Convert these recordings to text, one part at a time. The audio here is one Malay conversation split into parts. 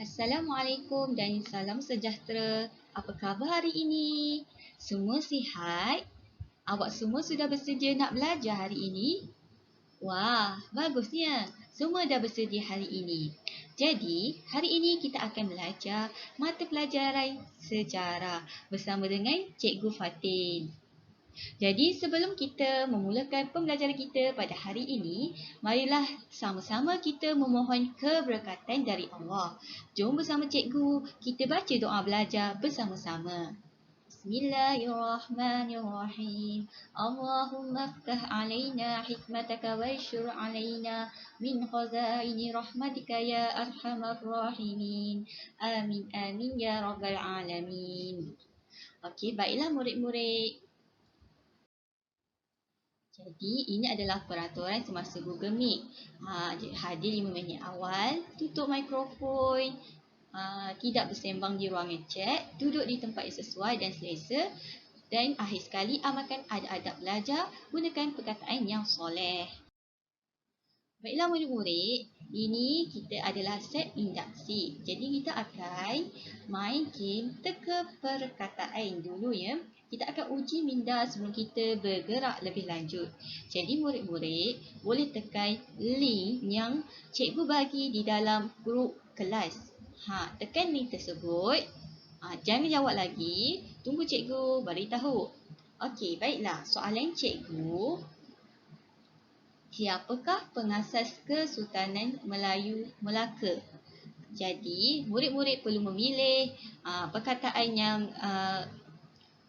Assalamualaikum dan salam sejahtera. Apa khabar hari ini? Semua sihat? Awak semua sudah bersedia nak belajar hari ini? Wah, bagusnya. Semua dah bersedia hari ini. Jadi, hari ini kita akan belajar mata pelajaran sejarah bersama dengan Cikgu Fatin. Jadi sebelum kita memulakan pembelajaran kita pada hari ini, marilah sama-sama kita memohon keberkatan dari Allah. Jom bersama cikgu kita baca doa belajar bersama-sama. Bismillahirrahmanirrahim. Allahumma aftah alaina hikmataka wa syur alaina min khazaini rahmatika ya arhamar rahimin. Amin amin ya rabbal alamin. Okey, baiklah murid-murid. Jadi ini adalah peraturan semasa Google Meet. Hadir 5 minit awal, tutup mikrofon, tidak bersembang di ruangan chat, duduk di tempat yang sesuai dan selesa, dan akhir sekali amalkan adab-adab belajar, gunakan perkataan yang soleh. Baiklah murid-murid, ini kita adalah set induksi. Jadi kita akan main game teka perkataan dulu ya. Kita akan uji minda sebelum kita bergerak lebih lanjut. Jadi murid-murid boleh tekan link yang cikgu bagi di dalam grup kelas. Tekan link tersebut. Jangan jawab lagi. Tunggu cikgu beritahu. Okey, baiklah. Soalan cikgu. Siapakah pengasas Kesultanan Melayu Melaka? Jadi, murid-murid perlu memilih perkataan yang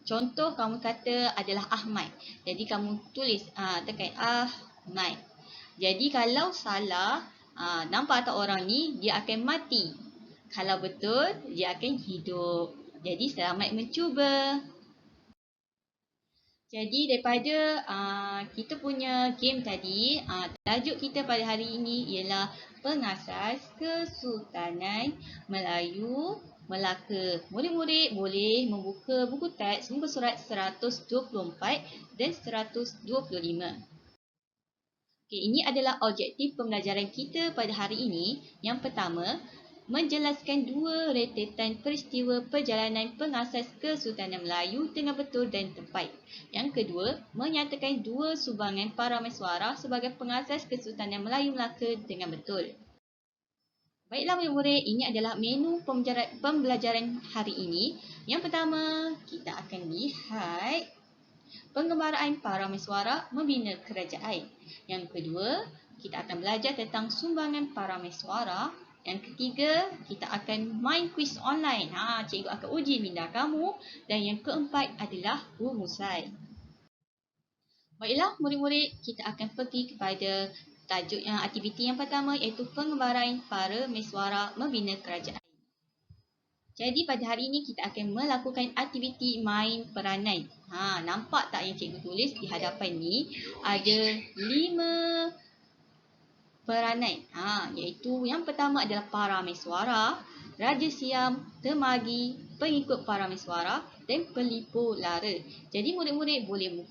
contoh kamu kata adalah Ahmad. Jadi, kamu tulis tekan Ahmad. Jadi, kalau salah, nampak tak orang ni, dia akan mati. Kalau betul, dia akan hidup. Jadi, selamat mencuba. Jadi daripada kita punya game tadi, tajuk kita pada hari ini ialah pengasas Kesultanan Melayu Melaka. Murid-murid boleh membuka buku teks muka surat 124 dan 125. Okey, ini adalah objektif pembelajaran kita pada hari ini. Yang pertama, menjelaskan dua rentetan peristiwa perjalanan pengasas Kesultanan Melayu dengan betul dan tepat. Yang kedua, menyatakan dua sumbangan para mesuara sebagai pengasas Kesultanan Melayu Melaka dengan betul. Baiklah murid-murid, ini adalah menu pembelajaran hari ini. Yang pertama, kita akan lihat pengembaraan para mesuara membina kerajaan. Yang kedua, kita akan belajar tentang sumbangan para mesuara. Yang ketiga, kita akan main quiz online. Cikgu akan uji minda kamu. Dan yang keempat adalah rumusan. Baiklah murid-murid, kita akan pergi kepada tajuk aktiviti yang pertama iaitu pengembaraan para mesuara membina kerajaan. Jadi pada hari ini kita akan melakukan aktiviti main peranan. Nampak tak yang cikgu tulis di hadapan ni? Ada 5 peranan. Iaitu yang pertama adalah para mesuara, Raja Siam, Temagi, pengikut para mesuara dan pelipur lara. Jadi murid-murid boleh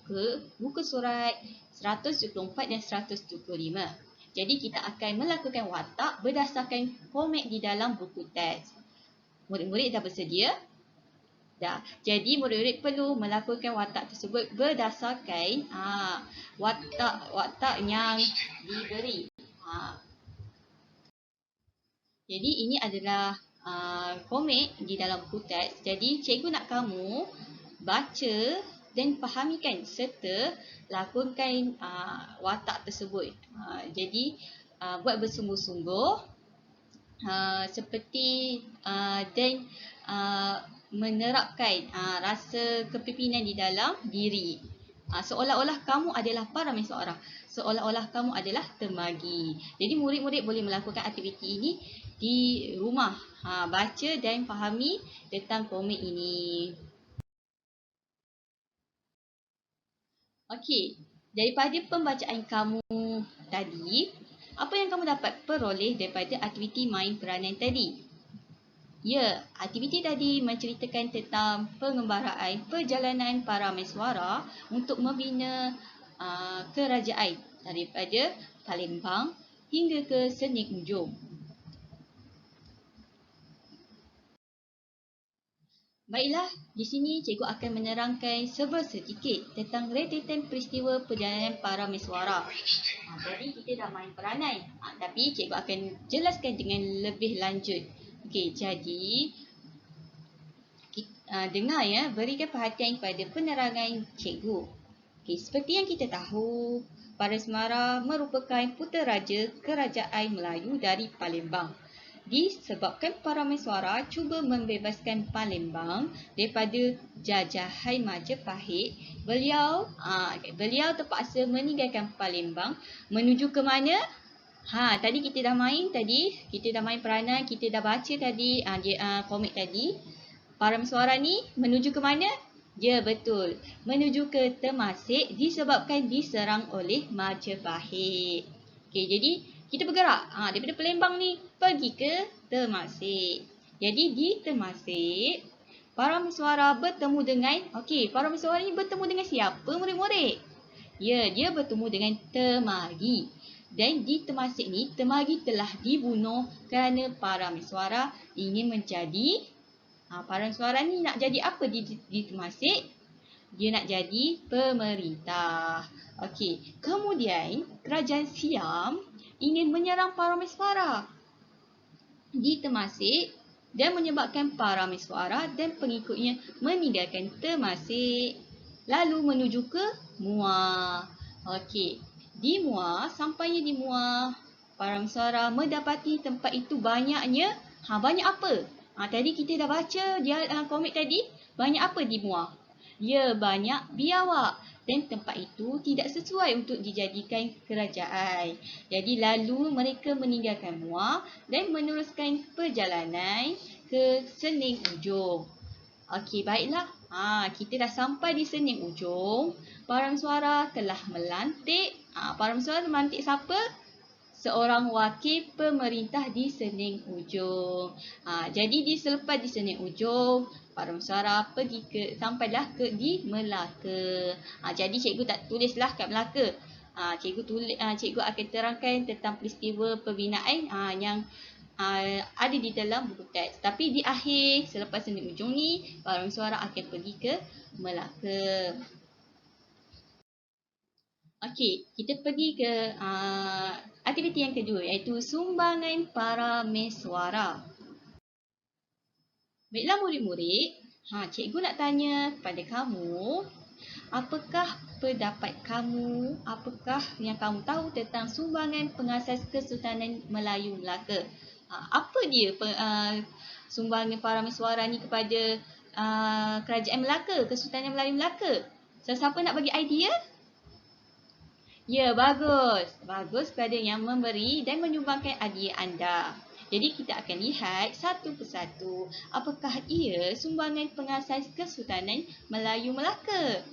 buka surat 174 dan 175. Jadi kita akan melakukan watak berdasarkan format di dalam buku teks. Murid-murid dah bersedia? Dah. Jadi murid-murid perlu melakukan watak tersebut berdasarkan watak yang diberi. Jadi ini adalah format di dalam buku teks. Jadi cikgu nak kamu baca dan fahamikan serta lakukan watak tersebut. Jadi buat bersungguh-sungguh seperti dan menerapkan rasa kepimpinan di dalam diri. Seolah-olah kamu adalah para mesuara. Seolah-olah kamu adalah temagi. Jadi murid-murid boleh melakukan aktiviti ini di rumah. Baca dan fahami tentang komik ini. Okey, daripada pembacaan kamu tadi, apa yang kamu dapat peroleh daripada aktiviti main peranan tadi? Ya, aktiviti tadi menceritakan tentang pengembaraan perjalanan para mesuara untuk membina kerajaan daripada Palembang hingga ke Senik Ujung. Baiklah, di sini cikgu akan menerangkan sedikit tentang rentetan peristiwa perjalanan para meswara. Jadi kita dah main peranai, tapi cikgu akan jelaskan dengan lebih lanjut. Okey, jadi dengar ya, berikan perhatian kepada penerangan cikgu. Okey, seperti yang kita tahu, Parameswara merupakan puteraja kerajaan Melayu dari Palembang. Disebabkan Parameswara cuba membebaskan Palembang daripada jajahan Majapahit, beliau terpaksa meninggalkan Palembang menuju ke mana? Tadi kita dah main peranan, kita dah baca tadi komik tadi. Parameswara ni menuju ke mana? Ya, betul. Menuju ke Temasek disebabkan diserang oleh Majapahit. Okey, jadi kita bergerak daripada Palembang ni pergi ke Temasek. Jadi di Temasek, Parameswara bertemu dengan Parameswara ni bertemu dengan siapa, murid-murid? Ya, dia bertemu dengan Temagi. Dan di Temasek ni, Temagi telah dibunuh kerana Parameswara ingin menjadi Parameswara ni nak jadi apa di Temasek? Dia nak jadi pemerintah. Okey, kemudian kerajaan Siam ingin menyerang Parameswara di Temasek dan menyebabkan Parameswara dan pengikutnya meninggalkan Temasek lalu menuju ke Muar. Okey, di Muar, sampainya di Muar, Parameswara mendapati tempat itu banyaknya banyak apa? Tadi kita dah baca komik tadi, banyak apa di Muar? Ya, banyak biawak dan tempat itu tidak sesuai untuk dijadikan kerajaan. Jadi lalu mereka meninggalkan Muar dan meneruskan perjalanan ke Sening Ujung. Okey, baiklah. Kita dah sampai di Sening Ujung. Parameswara telah melantik. Parameswara melantik siapa? Seorang wakil pemerintah di Sening Ujung. Jadi selepas di Sening Ujung, Parameswara sampailah di Melaka. Jadi cikgu tak tulislah kat Melaka. Cikgu akan terangkan tentang peristiwa pembinaan yang ada di dalam buku teks. Tapi di akhir selepas Sening Ujung ni, Parameswara akan pergi ke Melaka. Okey, kita pergi ke aktiviti yang kedua, iaitu sumbangan Parameswara. Baiklah murid-murid, cikgu nak tanya kepada kamu, apakah pendapat kamu, apakah yang kamu tahu tentang sumbangan pengasas Kesultanan Melayu Melaka? Apa dia sumbangan Parameswara ni kepada kerajaan Melaka, Kesultanan Melayu Melaka? Siapa nak bagi idea? Ya, bagus. Bagus kepada yang memberi dan menyumbangkan idea anda. Jadi kita akan lihat satu persatu apakah ia sumbangan pengasas Kesultanan Melayu Melaka.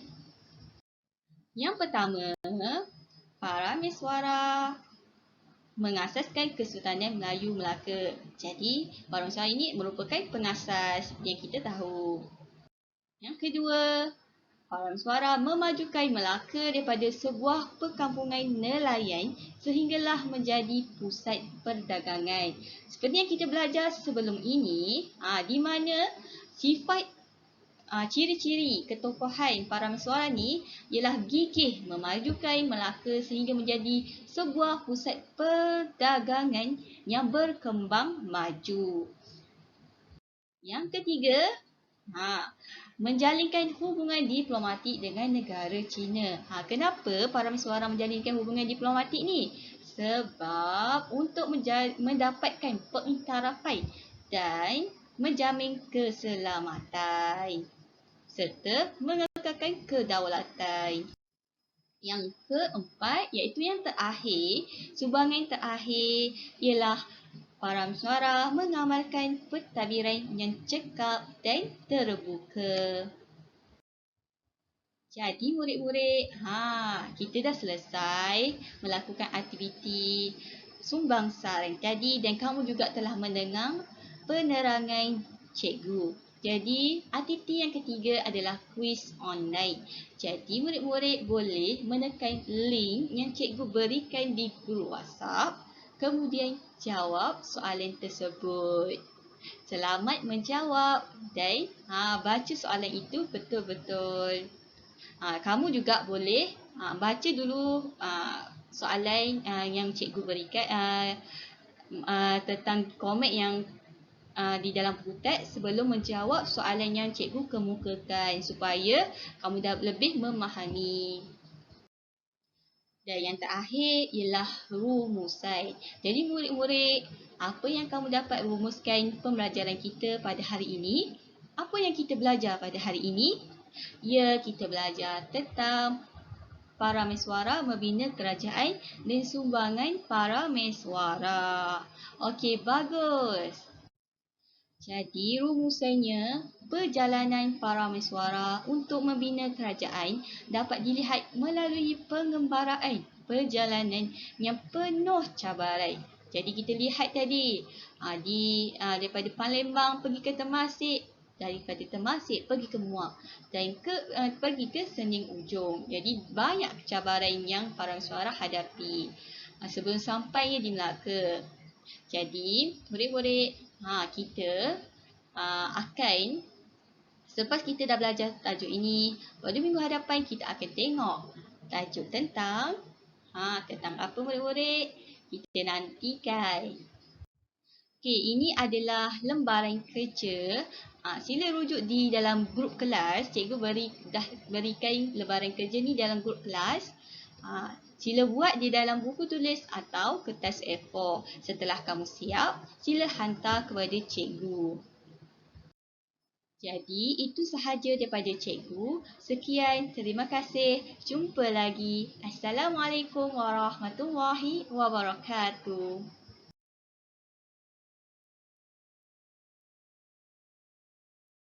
Yang pertama, Parameswara mengasaskan Kesultanan Melayu Melaka. Jadi, Parameswara ini merupakan pengasas yang kita tahu. Yang kedua, Parameswara memajukan Melaka daripada sebuah perkampungan nelayan sehinggalah menjadi pusat perdagangan. Seperti yang kita belajar sebelum ini, di mana sifat ciri-ciri ketokohan Parameswara ni ialah gigih memajukan Melaka sehingga menjadi sebuah pusat perdagangan yang berkembang maju. Yang ketiga, menjalinkan hubungan diplomatik dengan negara China. Kenapa Parameswara menjalinkan hubungan diplomatik ni? Sebab untuk mendapatkan pengiktirafan dan menjamin keselamatan serta mengekalkan kedaulatan. Yang keempat, iaitu yang terakhir, sumbangan terakhir ialah Parameswara mengamalkan pentadbiran yang cekap dan terbuka. Jadi murid-murid, kita dah selesai melakukan aktiviti sumbangsaran tadi dan kamu juga telah mendengar penerangan cikgu. Jadi, aktiviti yang ketiga adalah kuis online. Jadi, murid-murid boleh menekan link yang cikgu berikan di grup WhatsApp, kemudian jawab soalan tersebut. Selamat menjawab dan baca soalan itu betul-betul. Kamu juga boleh baca dulu soalan yang cikgu berikan tentang komek yang di dalam buku teks sebelum menjawab soalan yang cikgu kemukakan supaya kamu dah lebih memahami. Dan yang terakhir ialah rumusan. Jadi murid-murid, apa yang kamu dapat rumuskan pembelajaran kita pada hari ini? Apa yang kita belajar pada hari ini? Ya, kita belajar tentang para mesuara membina kerajaan dan sumbangan para mesuara. Okey, bagus. Jadi rumusannya, perjalanan para mesuara untuk membina kerajaan dapat dilihat melalui pengembaraan perjalanan yang penuh cabaran. Jadi kita lihat tadi daripada Palembang pergi ke Temasek, daripada Temasek pergi ke Muar dan pergi ke Sening Ujung. Jadi banyak cabaran yang para mesuara hadapi sebelum sampainya di Melaka. Jadi, murid-murid, kita akan, selepas kita dah belajar tajuk ini, pada minggu hadapan kita akan tengok tajuk tentang apa murid-murid? Kita nantikan. Okey, ini adalah lembaran kerja. Sila rujuk di dalam grup kelas. Cikgu dah berikan lembaran kerja ni dalam grup kelas. Sila buat di dalam buku tulis atau kertas A4. Setelah kamu siap, sila hantar kepada cikgu. Jadi, itu sahaja daripada cikgu. Sekian, terima kasih. Jumpa lagi. Assalamualaikum warahmatullahi wabarakatuh.